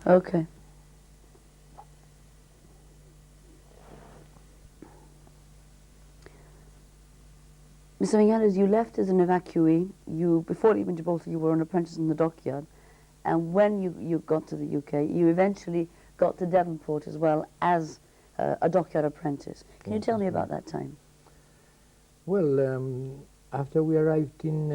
Okay. Mr. Vinales, you left as an evacuee. Before leaving Gibraltar, you were an apprentice in the dockyard. And when you got to the UK, you eventually got to Devonport as well as a dockyard apprentice. Can you tell me about that time? Well, after we arrived in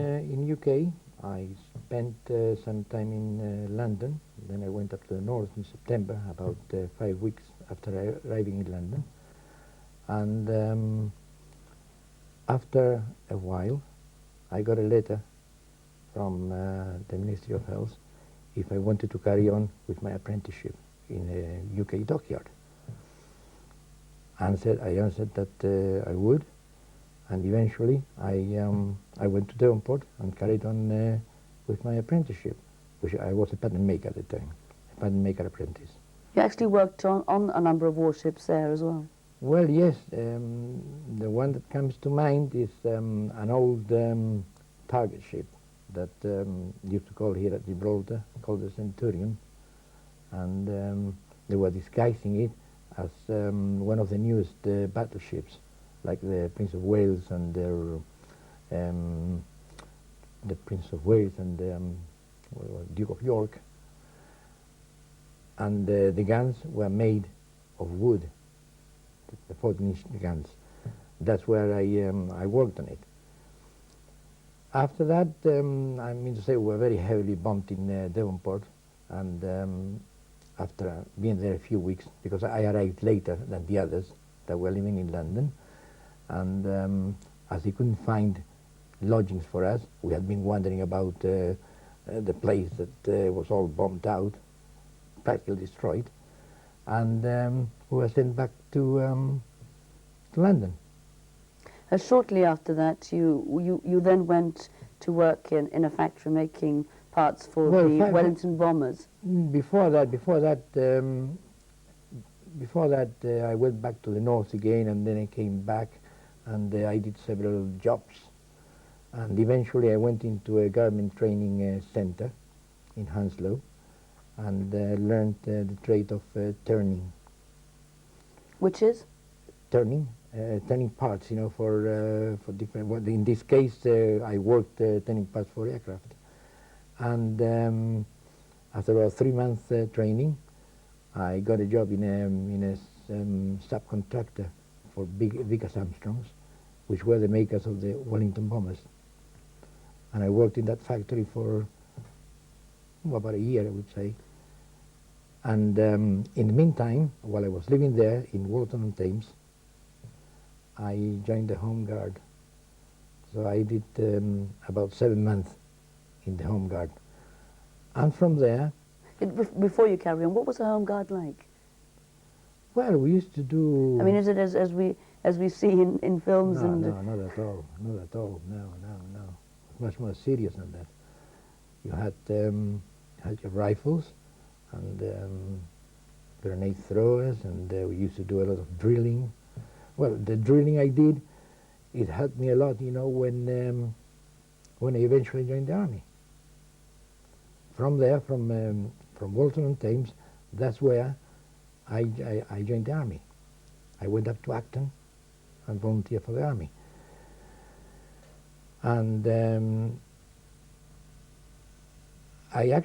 UK, I spent some time in London. Then I went up to the north in September, about 5 weeks after arriving in London. And after a while, I got a letter from the Ministry of Health if I wanted to carry on with my apprenticeship in a UK dockyard. I answered that I would, and eventually I went to Devonport and carried on with my apprenticeship, which I was a pattern maker at the time, a pattern maker apprentice. You actually worked on a number of warships there as well. Well, yes, the one that comes to mind is an old target ship that used to call here at Gibraltar, called the Centurion, and they were disguising it as one of the newest battleships, like the Prince of Wales and the Prince of Wales and Duke of York, and the guns were made of wood, the 14-inch guns. That's where I worked on it. After that, I mean to say, we were very heavily bombed in Devonport, and after being there a few weeks, because I arrived later than the others that were living in London, and as they couldn't find lodgings for us, we had been wondering about the place that was all bombed out, practically destroyed, and we were sent back to London. Shortly after that, you then went to work in a factory making parts for the Wellington bombers. Before that, I went back to the north again, and then I came back, and I did several jobs, and eventually I went into a garment training center in Hounslow, and learned the trade of turning. Which is? Turning parts, you know, for different. Well, in this case, I worked turning parts for aircraft, and after about 3 months training, I got a job in a subcontractor for Vickers Armstrongs, which were the makers of the Wellington bombers, and I worked in that factory for about a year, I would say. And in the meantime, while I was living there in Walton-on-Thames, I joined the Home Guard. So I did about 7 months in the Home Guard. And from there... Before you carry on, what was the Home Guard like? Well, we used to do... I mean, is it as we see in films? No, and no, not at all. Not at all. No. Much more serious than that. You had your rifles and grenade throwers, and we used to do a lot of drilling. Well, the drilling I did, it helped me a lot, you know, when I eventually joined the army. From there, from Walton-on-Thames, that's where I joined the army. I went up to Acton and volunteered for the army. And I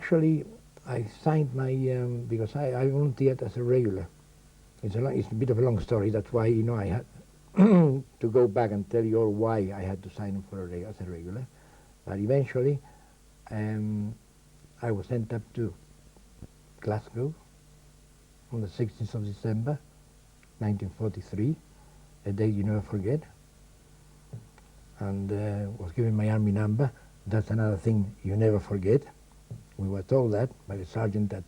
signed my, because I volunteered as a regular. It's a bit of a long story, that's why, you know, I had to go back and tell you all why I had to sign up as a regular. But eventually, I was sent up to Glasgow on the 16th of December, 1943, a day you never forget, and was given my army number. That's another thing you never forget. We were told that by the sergeant that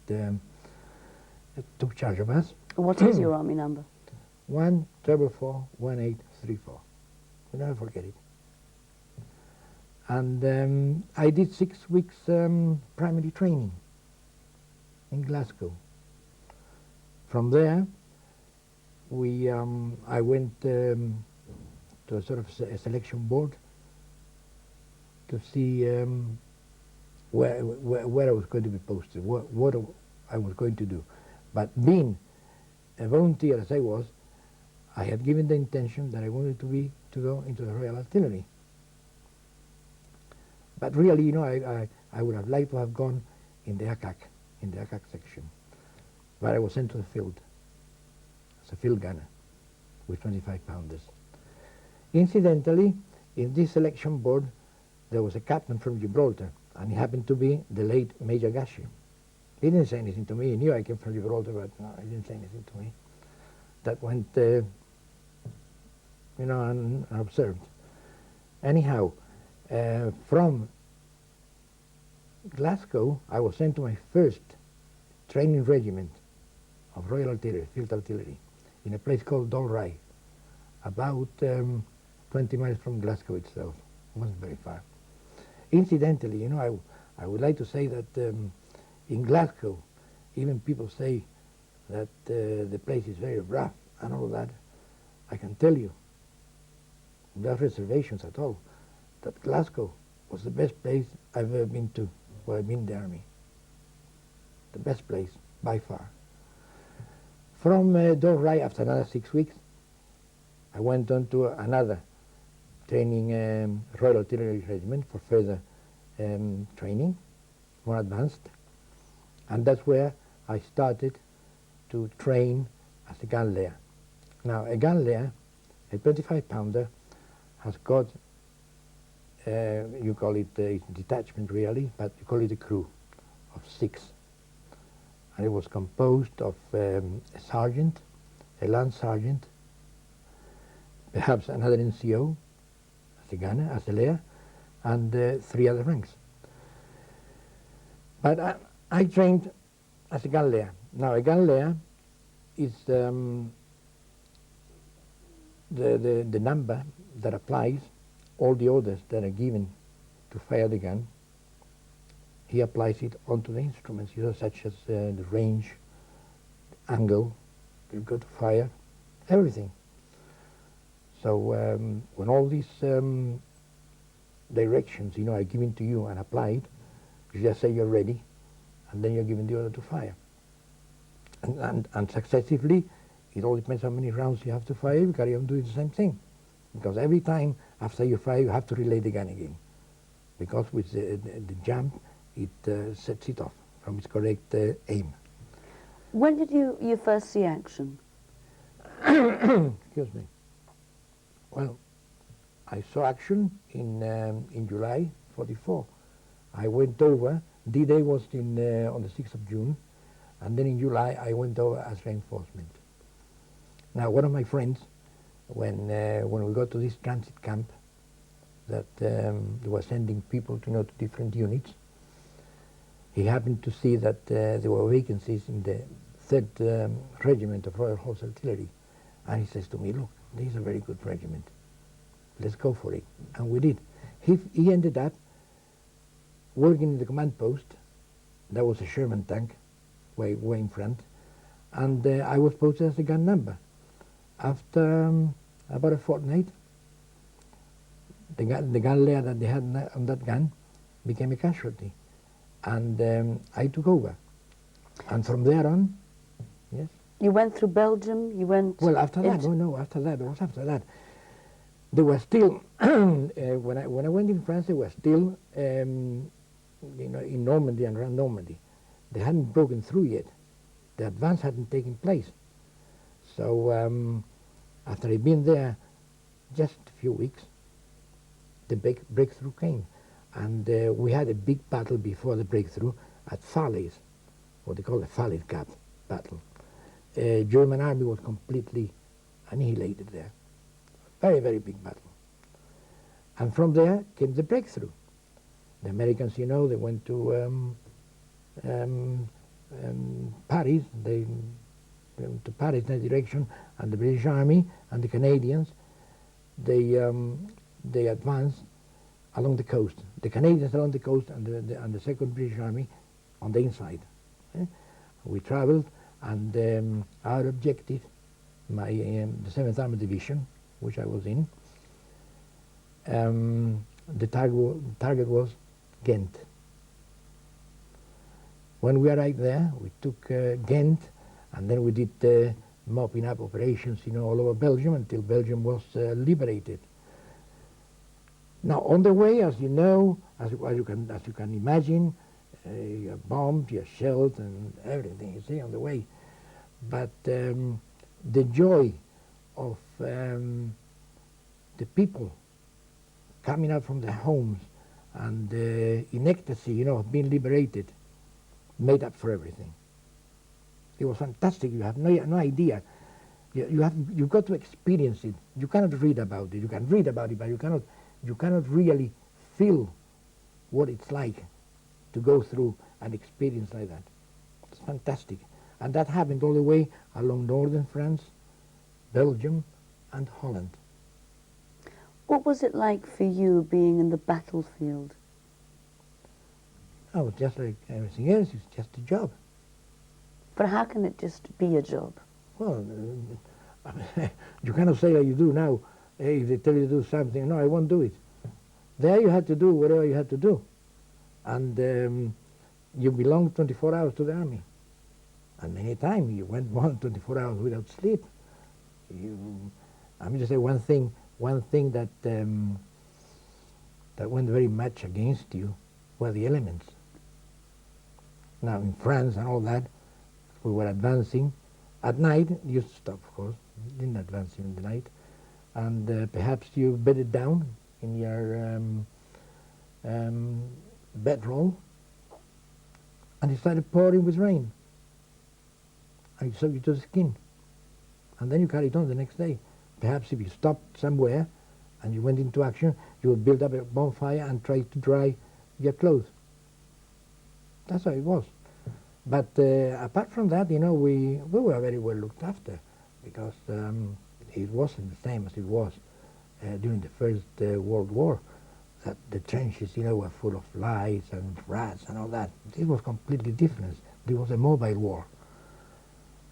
took charge of us. What is your army number? 1441834. We never forget it. And I did 6 weeks primary training in Glasgow. From there, I went to a sort of a selection board to see where I was going to be posted, what I was going to do. But being a volunteer as I was, I had given the intention that I wanted to go into the Royal Artillery. But really, you know, I would have liked to have gone in the ACAC section. But I was sent to the field as a field gunner with 25 pounders. Incidentally, in this selection board, there was a captain from Gibraltar, and he happened to be the late Major Gashi. He didn't say anything to me. He knew I came from Gibraltar, but no, he didn't say anything to me. That went, you know, unobserved. Anyhow, from Glasgow, I was sent to my first training regiment of Royal Artillery, Field Artillery, in a place called Dalry, about 20 miles from Glasgow itself. It wasn't very far. Incidentally, you know, I would like to say that in Glasgow, even people say that the place is very rough and all that. I can tell you, without reservations at all, that Glasgow was the best place I've ever been to while I've been in the army. The best place, by far. From Dalry, after another 6 weeks, I went on to another training Royal Artillery Regiment for further training, more advanced. And that's where I started to train as a gun layer. Now, a gun layer, a 25 pounder, has got, you call it a detachment really, but you call it a crew of 6. And it was composed of a sergeant, a lance sergeant, perhaps another NCO, as a gunner, as a layer, and 3 other ranks. But I trained as a gun layer. Now, a gun layer is the number that applies all the orders that are given to fire the gun. He applies it onto the instruments, you know, such as the range, angle, you've got to fire, everything. So when all these directions, you know, are given to you and applied, you just say you're ready, and then you're given the order to fire. And successively, it all depends how many rounds you have to fire, you carry on doing the same thing. Because every time after you fire, you have to relay the gun again. Because with the jump, it sets it off from its correct aim. When did you first see action? Excuse me. Well, I saw action in July '44. I went over. D-Day was on the 6th of June, and then in July I went over as reinforcement. Now, one of my friends, when we got to this transit camp, that they were sending people to different units, he happened to see that there were vacancies in the 3rd Regiment of Royal Horse Artillery, and he says to me, "Look, this is a very good regiment. Let's go for it." And we did. He ended up working in the command post. That was a Sherman tank, way in front, and I was posted as a gun number. After about a fortnight, the gun layer that they had on that gun became a casualty, and I took over. And from there on, yes. You went through Belgium, you went... Well, after that, after that, it was after that. There were still, when I went in France, there were still, in Normandy and around Normandy. They hadn't broken through yet. The advance hadn't taken place. So after I'd been there just a few weeks, the breakthrough came. And we had a big battle before the breakthrough at Falaise, what they call the Falaise Gap battle. German army was completely annihilated there. Very, very big battle. And from there came the breakthrough. The Americans, they went to Paris. They went to Paris in that direction, and the British Army and the Canadians, they advanced along the coast. The Canadians along the coast, and the 2nd British Army on the inside. We traveled, and our objective, the 7th Armored Division, which I was in, the target was Ghent. When we arrived there, we took Ghent, and then we did mopping up operations, all over Belgium until Belgium was liberated. Now, on the way, as you know, as you can imagine, you're bombed, you're shelled, and everything, you see, on the way. But the joy of the people coming out from their homes and in ecstasy, of being liberated, made up for everything. It was fantastic. You have no idea. You've got to experience it. You cannot read about it. You can read about it, but you cannot really feel what it's like to go through an experience like that. It's fantastic. And that happened all the way along northern France, Belgium, and Holland. What was it like for you being in the battlefield? Oh, just like everything else, it's just a job. But how can it just be a job? Well, you cannot say like you do now. Hey, if they tell you to do something, no, I won't do it. There you had to do whatever you had to do. And you belonged 24 hours to the army. And many times you went more than 24 hours without sleep. I'm just say one thing that that went very much against you were the elements. Now in France and all that, we were advancing. At night, you stop, of course, you didn't advance in the night. And perhaps you bedded down in your bedroll, and it started pouring with rain. And it soaked you to the skin. And then you carried on the next day. Perhaps if you stopped somewhere and you went into action, you would build up a bonfire and try to dry your clothes. That's how it was. But apart from that, we were very well looked after, because it wasn't the same as it was during the First World War. That the trenches, were full of flies and rats and all that. This was completely different. It was a mobile war.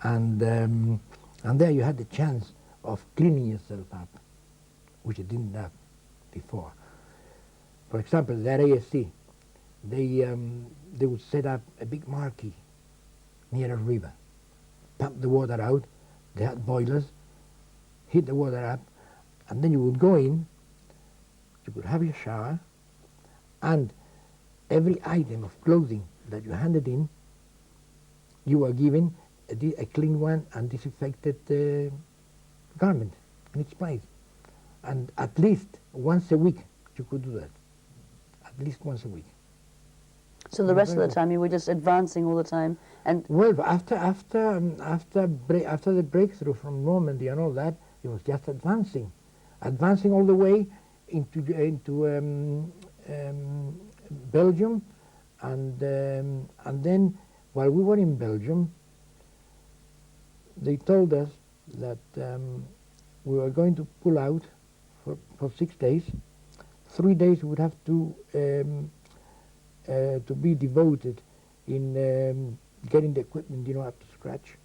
And there you had the chance of cleaning yourself up, which you didn't have before. For example, that ASC, they would set up a big marquee near a river, pump the water out. They had boilers, heat the water up, and then you would go in, you could have your shower, and every item of clothing that you handed in, you were given a clean one and disinfected garment in its place. And at least once a week you could do that. At least once a week. So the rest of the time you were just advancing all the time, and well, after the breakthrough from Normandy and all that, it was just advancing all the way into Belgium, and then while we were in Belgium, they told us that we were going to pull out for 6 days. 3 days would have to be devoted in getting the equipment, up to scratch,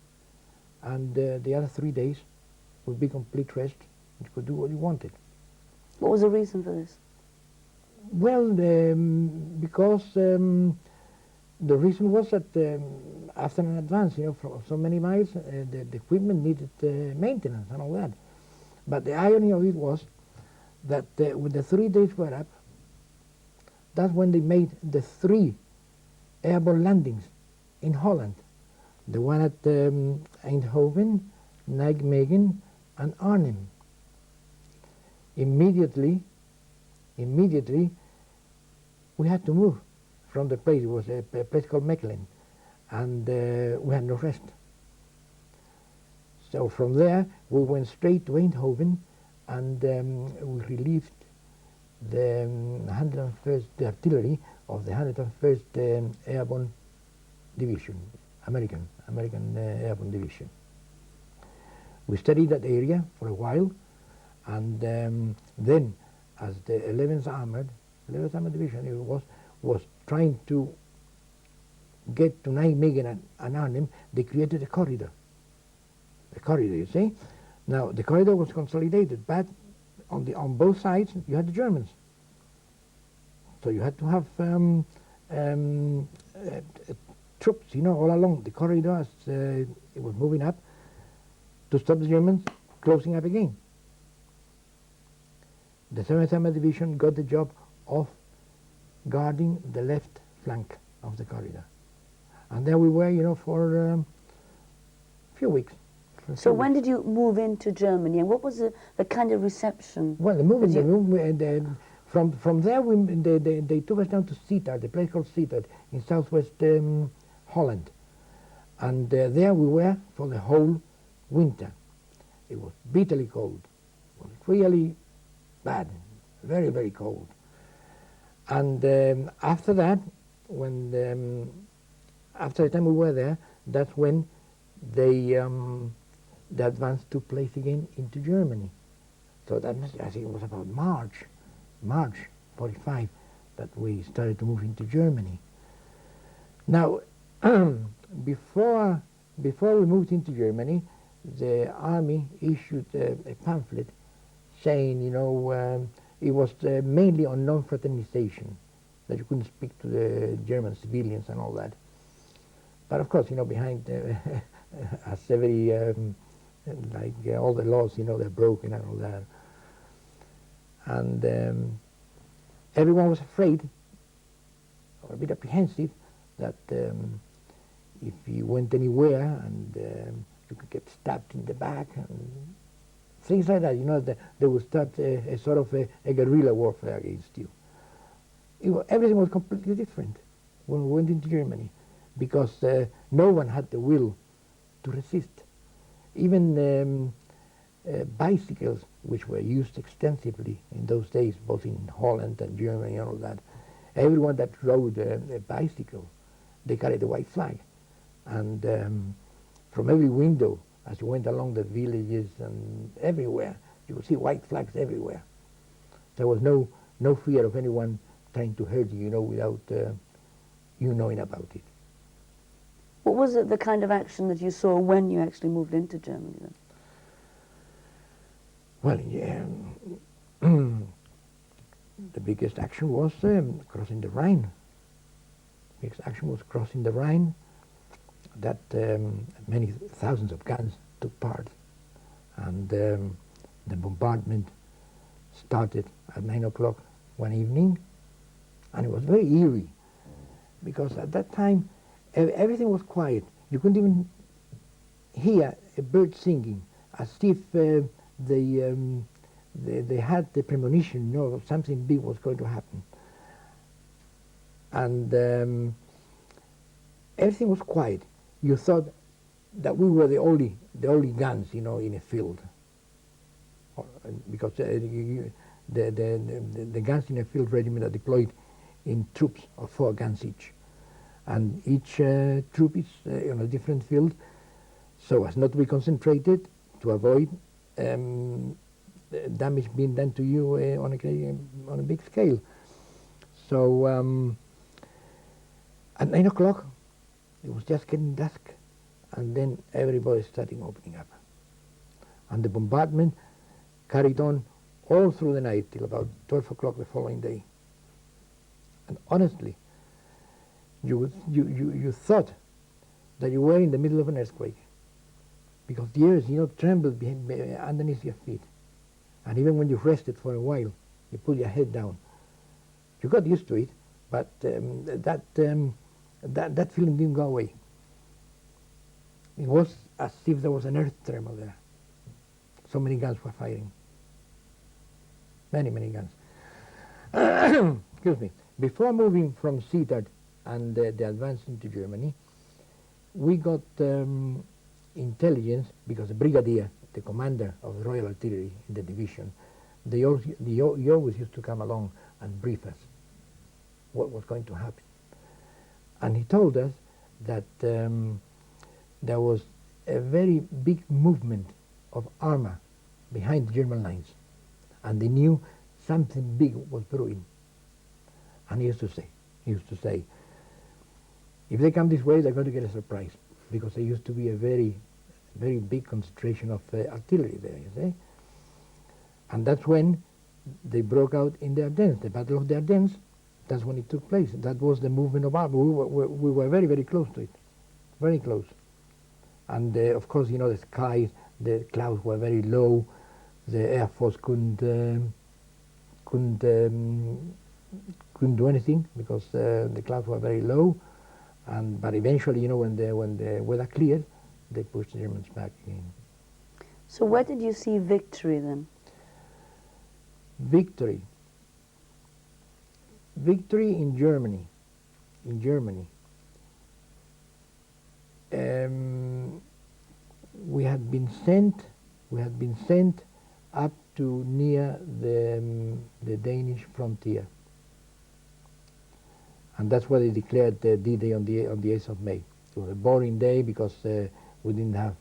and the other 3 days would be complete rest. You could do what you wanted. what was the reason for this? Well, because the reason was that after an advance, for so many miles, the equipment needed maintenance and all that. But the irony of it was that when the 3 days were up, that's when they made the 3 airborne landings in Holland. The one at Eindhoven, Nijmegen, and Arnhem. Immediately, we had to move from the place. It was a place called Mechelen, and we had no rest. So from there, we went straight to Eindhoven, and we relieved the 101st, the artillery of the 101st Airborne Division, American Airborne Division. We studied that area for a while, and then, as the 11th Armored Division was trying to get to Nijmegen and Arnhem, they created a corridor. A corridor, you see. Now the corridor was consolidated, but on both sides you had the Germans. So you had to have troops, all along the corridor as it was moving up to stop the Germans closing up again. The 7th Armored Division got the job of guarding the left flank of the corridor. And there we were, for a few weeks. So when did you move into Germany, and what was the kind of reception? Well, from there they took us down to Sittard, a place called Sittard in southwest Holland. And there we were for the whole winter. It was bitterly cold. It was really bad, very, very cold. And after that, after the time we were there, that's when the advance took place again into Germany. So that must, I think it was about March 45 that we started to move into Germany. Now, before we moved into Germany, the army issued a pamphlet saying, it was mainly on non-fraternization, that you couldn't speak to the German civilians and all that. But of course, behind as every all the laws, they're broken and all that. And everyone was afraid, or a bit apprehensive, that if you went anywhere and you could get stabbed in the back and things like that, they would start a sort of a guerrilla warfare against you. Everything was completely different when we went into Germany, because no one had the will to resist. Even bicycles, which were used extensively in those days, both in Holland and Germany and all that, everyone that rode a bicycle, they carried a white flag. And from every window, as you went along the villages and everywhere, you would see white flags everywhere. There was no fear of anyone trying to hurt you, without you knowing about it. What was the kind of action that you saw when you actually moved into Germany then? Well, yeah, the biggest action was crossing the Rhine. The biggest action was crossing the Rhine. That many thousands of guns took part, and the bombardment started at 9 o'clock one evening, and it was very eerie, because at that time everything was quiet. You couldn't even hear a bird singing, as if they had the premonition, something big was going to happen. And everything was quiet. You thought that we were the only guns, in a field, because the guns in a field regiment are deployed in troops of 4 guns each, and each troop is on a different field, so as not to be concentrated, to avoid damage being done to you on a big scale. So at 9 o'clock, it was just getting dusk, and then everybody started opening up. And the bombardment carried on all through the night till about 12 o'clock the following day. And honestly, you thought that you were in the middle of an earthquake, because the earth, trembled underneath your feet. And even when you rested for a while, you put your head down. You got used to it, but that feeling didn't go away. It was as if there was an earth tremor there. So many guns were firing. Many, many guns. Excuse me. Before moving from Sittard and the advance into Germany, we got intelligence, because the brigadier, the commander of the Royal Artillery in the division, he always used to come along and brief us what was going to happen. And he told us that there was a very big movement of armor behind the German lines, and they knew something big was brewing. And he used to say, if they come this way, they're going to get a surprise, because there used to be a very, very big concentration of artillery there, you see. And that's when they broke out in the Ardennes, the Battle of the Ardennes, That's when it took place. That was the movement of Armour. We were very, very close to it, very close. And of course, you know, the skies, the clouds were very low. The Air Force couldn't do anything because the clouds were very low. But eventually, you know, when the weather cleared, they pushed the Germans back again. So where did you see victory then? Victory in Germany. In Germany. We had been sent up to near the Danish frontier, and that's why they declared the D-Day on the 8th of May. It was a boring day because we didn't have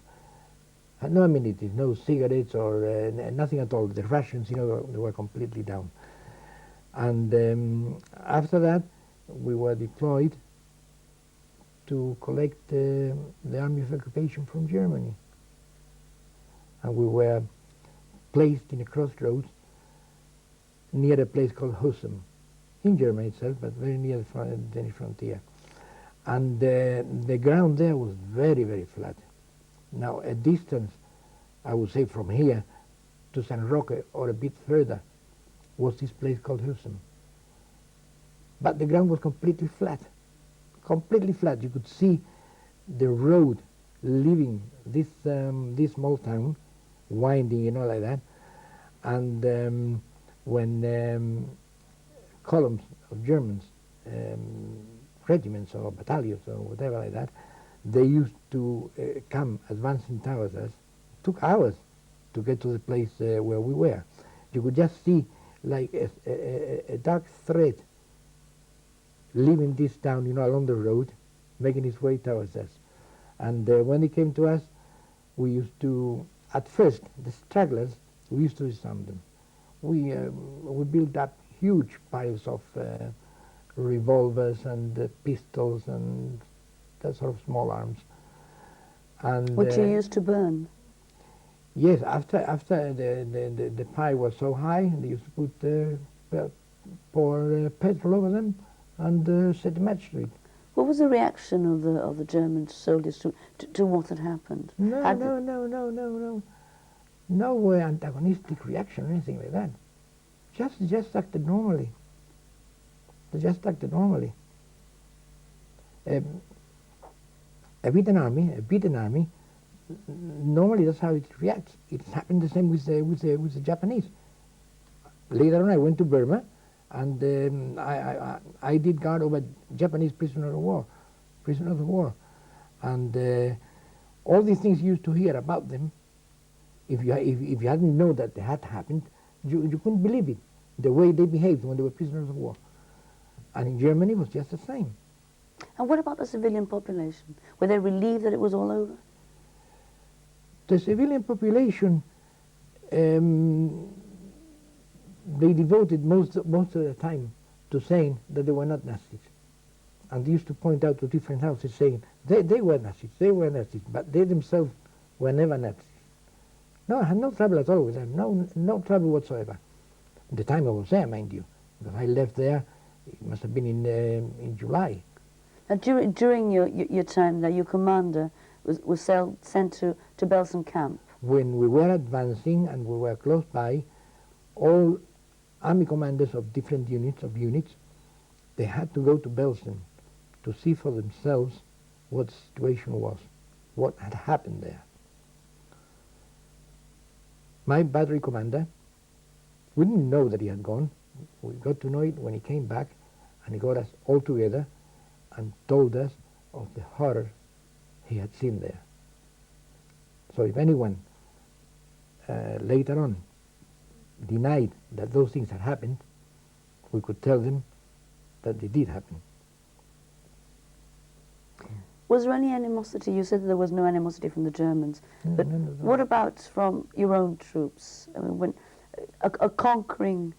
no amenities, no cigarettes or nothing at all. The rations, you know, they were completely down. And after that, we were deployed to collect the army of occupation from Germany. And we were placed in a crossroads near a place called Husum, in Germany itself, but very near the Danish frontier. And the ground there was very, very flat. Now, a distance, I would say from here to San Roque or a bit further, was this place called Husum. But the ground was completely flat. Completely flat. You could see the road leaving this small town, winding, you know, like that. And when columns of Germans, regiments or battalions or whatever like that, they used to come advancing towards us. It took hours to get to the place where we were. You could just see like a dark thread leaving this town, you know, along the road, making its way towards us. And when they came to us, we used to, at first, the stragglers, we used to disarm them. We built up huge piles of revolvers and pistols and that sort of small arms. And Which you used to burn? Yes, after the pile was so high, they used to pour petrol over them and set a match to it. What was the reaction of the German soldiers to what had happened? No antagonistic reaction or anything like that. Just acted normally. They just acted normally. A beaten army, normally that's how it reacts. It happened the same with the Japanese. Later on, I went to Burma, and I did guard over Japanese prisoners of war, and all these things you used to hear about them. If you hadn't known that they had happened, you couldn't believe it. The way they behaved when they were prisoners of war, and in Germany it was just the same. And what about the civilian population? Were they relieved that it was all over? The civilian population, they devoted most of the time to saying that they were not Nazis. And they used to point out to different houses saying, they were Nazis, but they themselves were never Nazis. No, I had no trouble at all with them, no trouble whatsoever. The time I was there, mind you, because I left there, it must have been in July. Now, during your time there, your commander was sent to Belsen camp. When we were advancing and we were close by, all army commanders of different units, they had to go to Belsen to see for themselves what the situation was, what had happened there. My battery commander, we didn't know that he had gone. We got to know it when he came back, and he got us all together and told us of the horror he had seen there. So if anyone later on denied that those things had happened, we could tell them that they did happen. Was there any animosity? You said that there was no animosity from the Germans. But No. what about from your own troops? I mean, when a conquering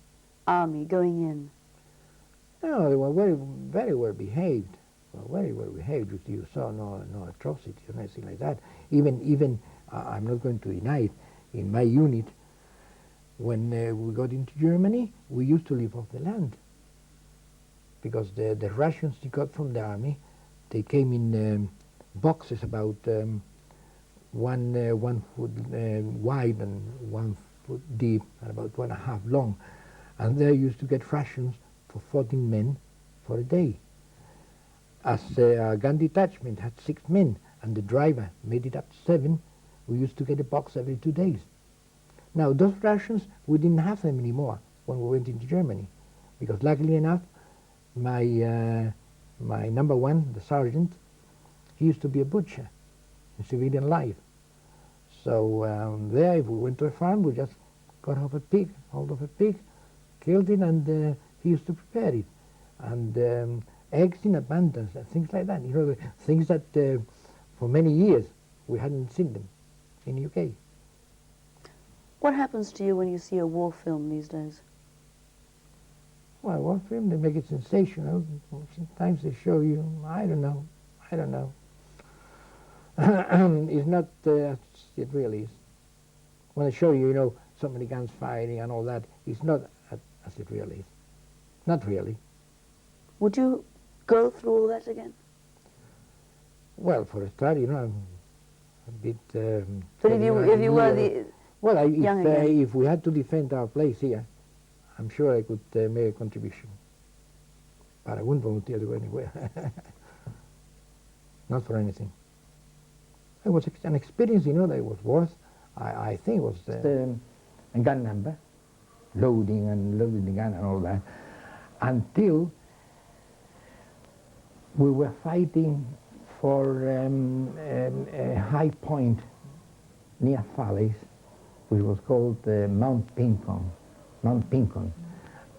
army going in? No, they were very well behaved. Very well behaved. You saw no atrocities or anything like that. Even I'm not going to deny it. In my unit, when we got into Germany, we used to live off the land. because the rations you got from the army, they came in boxes about 1 foot wide and 1 foot deep and about 1.5 long. And they used to get rations for 14 men for a day. As a gun detachment had 6 men and the driver made it up to 7, we used to get a box every 2 days. Now those rations, we didn't have them anymore when we went into Germany, because luckily enough, my number 1, the sergeant, he used to be a butcher in civilian life. So there, if we went to a farm, we just got hold of a pig, killed it, and he used to prepare it. And eggs in abundance and things like that. You know, things that for many years we hadn't seen them in the UK. What happens to you when you see a war film these days? Well, war film, they make it sensational. Sometimes they show you, I don't know. It's not as it really is. When they show you, you know, so many guns firing and all that, it's not as it really is. Not really. Would you go through all that again? Well, for a start, you know, I'm a bit... But if you were the well, young again. if we had to defend our place here, I'm sure I could make a contribution. But I wouldn't volunteer to go anywhere. Not for anything. It was an experience, you know, that it was worth, I think it was... a gun number, loading and loading the gun and all that, until we were fighting for a high point near Falaise, which was called Mount Pincon,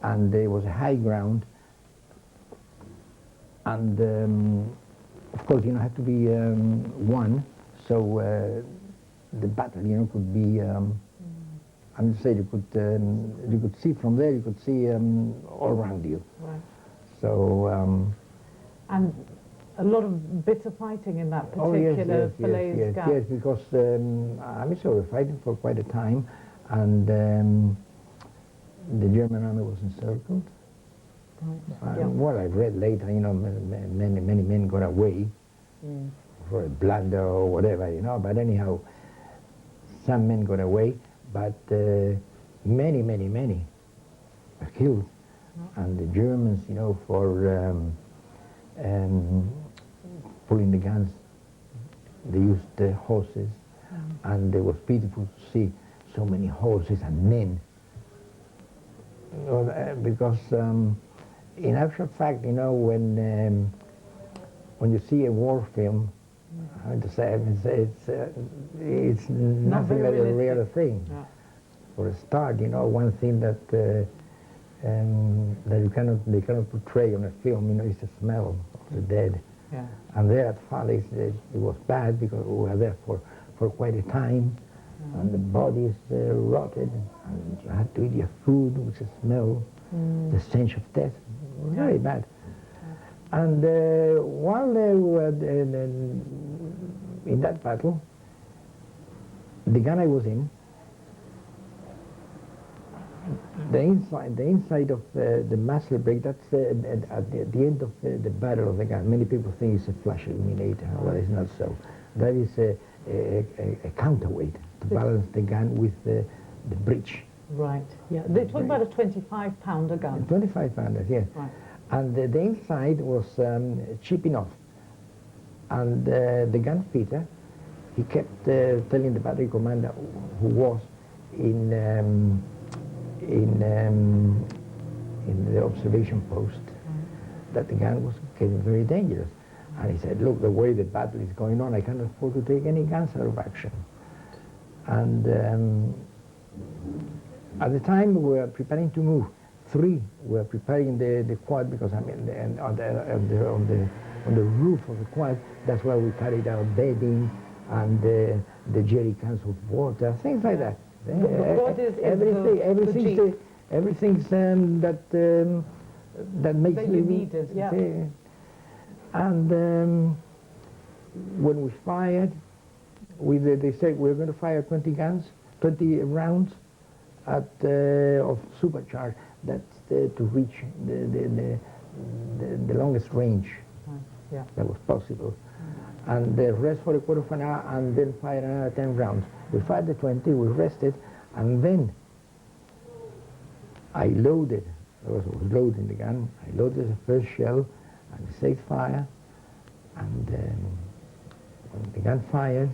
and there was a high ground, and of course, you know, had to be one, so the battle, you know, could be. I'm just saying, you could see from there. You could see all around you. Right. So. And a lot of bitter fighting in that particular Falaise gap. Yes, because I mean, so we were fighting for quite a time, and the German army was encircled. Right. Yeah. Well, I read later, you know, many men got away for a blunder or whatever, you know. But anyhow, some men got away, but many were killed, and the Germans, you know, for pulling the guns, they used horses, and it was beautiful to see so many horses and men. You know, because in actual fact, you know, when you see a war film, I mean to say, it's nothing like a real thing. Yeah. For a start, you know, one thing that they cannot portray on a film, you know, is the smell of the dead. Yeah. And there at Falaise, it was bad because we were there for quite a time, and the bodies rotted, and you had to eat your food with the smell, the stench of death. It was very bad. And while they were in that battle, the gun I was in, the inside of the muzzle brake, that's at the end of the barrel of the gun. Many people think it's a flash illuminator. Well, it's not so. That is a counterweight to balance the gun with the breech. Right. Yeah. They're talking about a 25-pounder gun. 25 pounders, yes. Right. And the inside was chipping off. And the gun fitter, he kept telling the battery commander, who was in the observation post, that the gun was getting very dangerous. And he said, look, the way the battle is going on, I can't afford to take any guns out of action. And at the time we were preparing to move. 3 were preparing the quad, because I mean, on the roof of the quad, that's where we carried our bedding and the jerry cans of water, things like that. What is everything's that makes that you needed, yeah. And when we fired, they said we were going to fire 20 rounds of supercharge. That's to reach the longest range Yeah. that was possible. And rest for a quarter of an hour and then fire another 10 rounds. We fired the 20, we rested, and then I loaded, I was loading the gun, I loaded the first shell and set fire, and when the gun fired,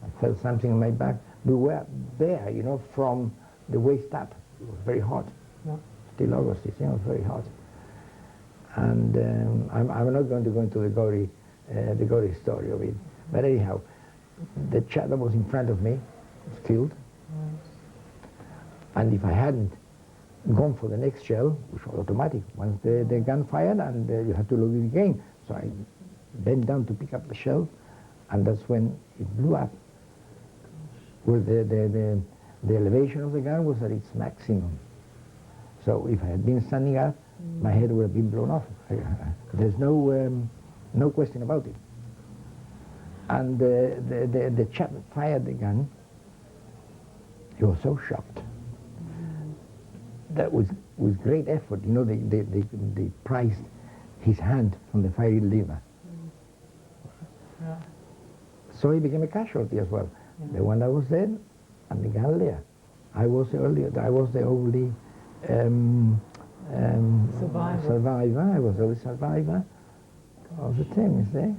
I felt something on my back. We were there, you know, from the waist up. It was very hot. Yeah. Still August, it was very hot. And I'm not going to go into the gory story of it. But anyhow, the chap that was in front of me was killed. And if I hadn't gone for the next shell, which was automatic, once the gun fired, and you had to load it again. So I bent down to pick up the shell, and that's when it blew up. Where the elevation of the gun was at its maximum. So if I had been standing up, my head would have been blown off. There's no question about it. And the chap that fired the gun, he was so shocked that with great effort, you know, they prized his hand from the firing lever. Yeah. So he became a casualty as well. Yeah. The one that was dead and the gun there. I was the only Survivor. survivor. I was the only survivor of the thing, you see.